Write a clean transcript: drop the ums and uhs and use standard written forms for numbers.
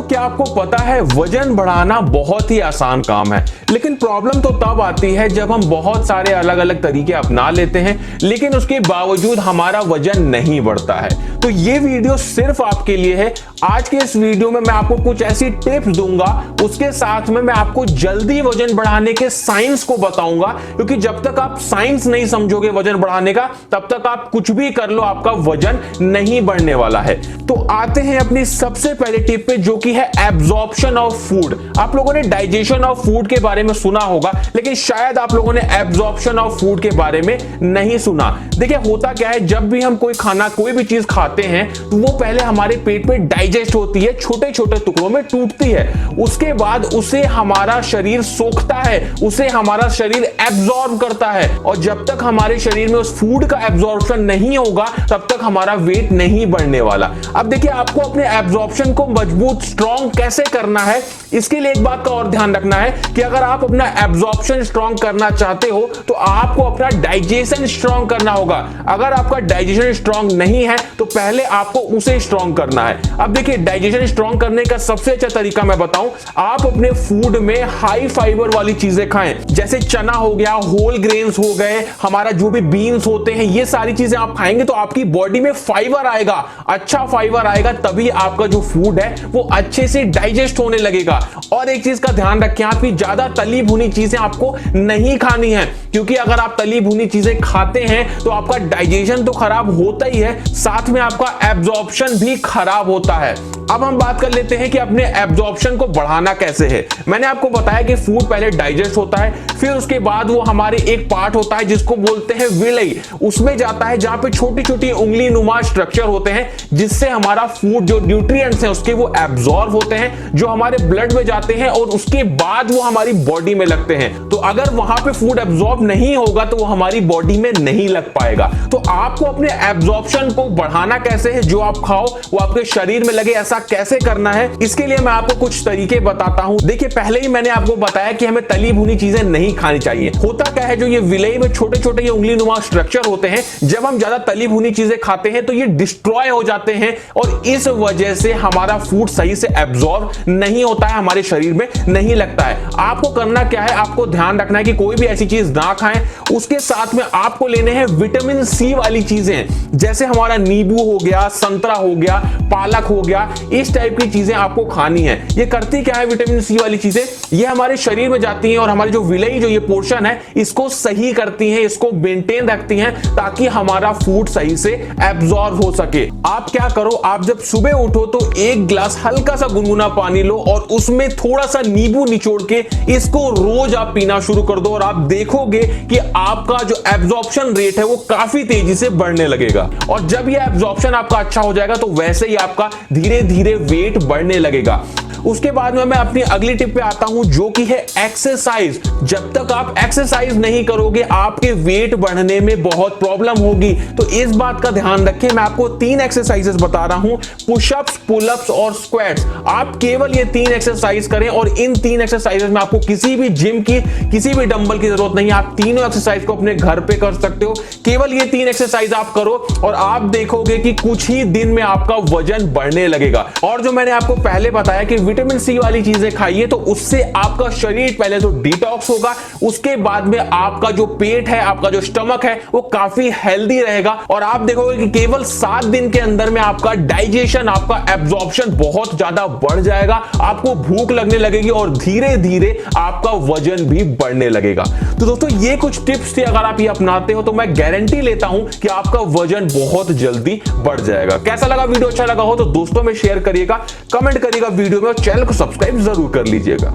दोस्तों क्या आपको पता है वजन बढ़ाना बहुत ही आसान काम है, लेकिन प्रॉब्लम तो तब आती है जब हम बहुत सारे अलग अलग तरीके अपना लेते हैं लेकिन उसके बावजूद हमारा वजन नहीं बढ़ता है। तो ये वीडियो सिर्फ आपके लिए है। आज के इस वीडियो में मैं आपको कुछ ऐसी टिप्स दूंगा, उसके साथ में मैं आपको जल्दी वजन बढ़ाने के साइंस को बताऊंगा, क्योंकि जब तक आप साइंस नहीं समझोगे वजन बढ़ाने का तब तक आप कुछ भी कर लो आपका वजन नहीं बढ़ने वाला है। तो आते हैं अपनी सबसे पहले टिप पे, जो कि है एब्जॉर्प्शन ऑफ फूड। आप लोगों ने डाइजेशन ऑफ फूड के बारे में सुना होगा, लेकिन शायद आप लोगों ने एब्जॉर्प्शन ऑफ फूड के बारे में नहीं सुना। देखिए होता क्या है, जब भी हम कोई खाना कोई भी चीज खाते हैं तो वो पहले हमारे पेट में डाइजेस्ट होती है, छोटे छोटे टुकड़ों में टूटती है, उसके बाद उसे हमारा शरीर सोखता है, उसे हमारा शरीर एब्जॉर्ब करता है। और जब तक हमारे शरीर में उस फूड का एब्जॉर्प्शन नहीं होगा तब तक हमारा वेट नहीं बढ़ने वाला। अब देखिए आपको अपने एब्जॉर्प्शन को मजबूत स्ट्रॉन्ग कैसे करना है, इसके लिए एक बात का और ध्यान रखना है कि अगर आप अपना एब्जॉर्प्शन स्ट्रॉन्ग करना चाहते हो तो आपको अपना डाइजेशन स्ट्रॉन्ग करना होगा। अगर आपका डाइजेशन स्ट्रॉन्ग नहीं है तो पहले आपको उसे स्ट्रॉन्ग करना है। अब देखिए डाइजेशन स्ट्रॉन्ग करने का सबसे अच्छा तरीका मैं बताऊं, आप अपने फूड में हाई फाइबर वाली चीजें खाएं, जैसे चना हो गया, होल ग्रेन्स हो गए, हमारा जो भी बीन्स होते हैं, ये सारी चीजें आप खाएंगे तो आपकी बॉडी में फाइबर आएगा, अच्छा फाइबर आएगा, तभी आपका जो फूड है वो अच्छे से डाइजेस्ट होने लगेगा। और एक चीज का ध्यान रखें, आपकी ज्यादा तली भुनी चीजें आपको नहीं खानी है, क्योंकि अगर आप तली भुनी चीजें खाते हैं तो आपका डाइजेशन तो खराब होता ही है, साथ में आपका एब्जॉर्प्शन भी खराब होता है। अब हम बात कर लेते हैं कि अपने एब्जॉर्प्शन को बढ़ाना कैसे है। मैंने आपको बताया कि फूड पहले डाइजेस्ट होता है, फिर उसके बाद वो हमारे एक पार्ट होता है जिसको बोलते हैं विलई, उसमें जाता है जहां पे छोटी छोटी उंगली नुमा स्ट्रक्चर होते हैं, जिससे हमारा फूड जो न्यूट्रिएंट्स हैं उसके वो एब्जॉर्ब होते हैं, जो हमारे ब्लड में जाते हैं और उसके बाद वो हमारी बॉडी में लगते हैं। तो अगर वहां पे फूड एब्जॉर्ब नहीं होगा तो वो हमारी बॉडी में नहीं लग पाएगा। तो आपको अपने एब्जॉर्प्शन को बढ़ाना कैसे है, जो आप खाओ वो आपके शरीर में लगे, ऐसा कैसे करना है, इसके लिए मैं आपको कुछ तरीके बताता हूं। देखिए पहले ही मैंने आपको बताया कि हमें तली भुनी चीजें नहीं खानी चाहिए। होता क्या है, जो ये विलेई में छोटे छोटे ये उंगली नुमा स्ट्रक्चर होते हैं, जब हम ज्यादा तली भुनी चीजें खाते हैं तो ये डिस्ट्रॉय हो जाते हैं और इस वजह से हमारा फूड सही से एब्जॉर्ब नहीं होता है, हमारे शरीर में नहीं लगता है। आपको करना क्या है, आपको ध्यान रखना है कि कोई भी ऐसी चीज ना खाएं। उसके साथ में आपको लेने हैं विटामिन सी वाली चीजें, जैसे हमारा नींबू हो गया, संतरा हो गया, पालक हो गया, इस टाइप की चीजें आपको खानी है। ये करती क्या है विटामिन सी वाली चीजें, ये हमारे शरीर में जाती हैं और हमारी जो विलेई जो ये पोर्शन है इसको सही करती हैं, इसको मेंटेन रखती हैं, ताकि हमारा फूड सही से एब्जॉर्ब हो सके। आप क्या करो, आप जब सुबह उठो तो एक गिलास हल्का सा गुनगुना पानी लो और उसमें थोड़ा सा नींबू निचोड़ के इसको रोज आप पीना शुरू कर दो और आप देखोगे कि आपका जो एब्जॉर्प्शन रेट है वो काफी तेजी से बढ़ने लगेगा। और जब ये एब्जॉर्प्शन आपका अच्छा हो जाएगा तो वैसे ही आपका धीरे धीरे वेट बढ़ने लगेगा। उसके बाद में मैं अपनी अगली टिप पे आता हूं, जो कि है एक्सरसाइज। जब तक आप एक्सरसाइज नहीं करोगे आपके वेट बढ़ने में बहुत प्रॉब्लम होगी। तो इस बात का ध्यान रखें, मैं आपको 3 एक्सरसाइजेस बता रहा हूं, पुशअप्स, पुलअप्स और स्क्वाट्स। आप केवल ये 3 एक्सरसाइज करें और इन 3 एक्सरसाइजेस में आपको किसी भी जिम की, किसी भी डंबल की जरूरत नहीं है। आप तीनों एक्सरसाइज को अपने घर पे कर सकते हो। केवल ये 3 एक्सरसाइज आप करो और आप देखोगे कि कुछ ही दिन में आपका वजन बढ़ने लगेगा। और जो मैंने आपको पहले बताया कि विटामिन सी वाली चीजें खाइए, तो उससे आपका शरीर पहले तो डिटॉक्स होगा, उसके बाद में आपका जो पेट है, आपका जो स्टमक है वो काफी हेल्दी रहेगा और आप देखोगे कि केवल 7 दिन के अंदर में आपका डाइजेशन, आपका एब्जॉर्प्शन बहुत ज्यादा बढ़ जाएगा, आपको भूख लगने लगेगी और धीरे धीरे आपका वजन भी बढ़ने लगेगा। तो दोस्तों ये कुछ टिप्स थी, अगर आप ये अपनाते हो तो मैं गारंटी लेता हूं कि आपका वजन बहुत जल्दी बढ़ जाएगा। कैसा लगा वीडियो, अच्छा लगा हो तो दोस्तों में शेयर करिएगा, कमेंट करिएगा वीडियो में और चैनल को सब्सक्राइब जरूर कर लीजिएगा।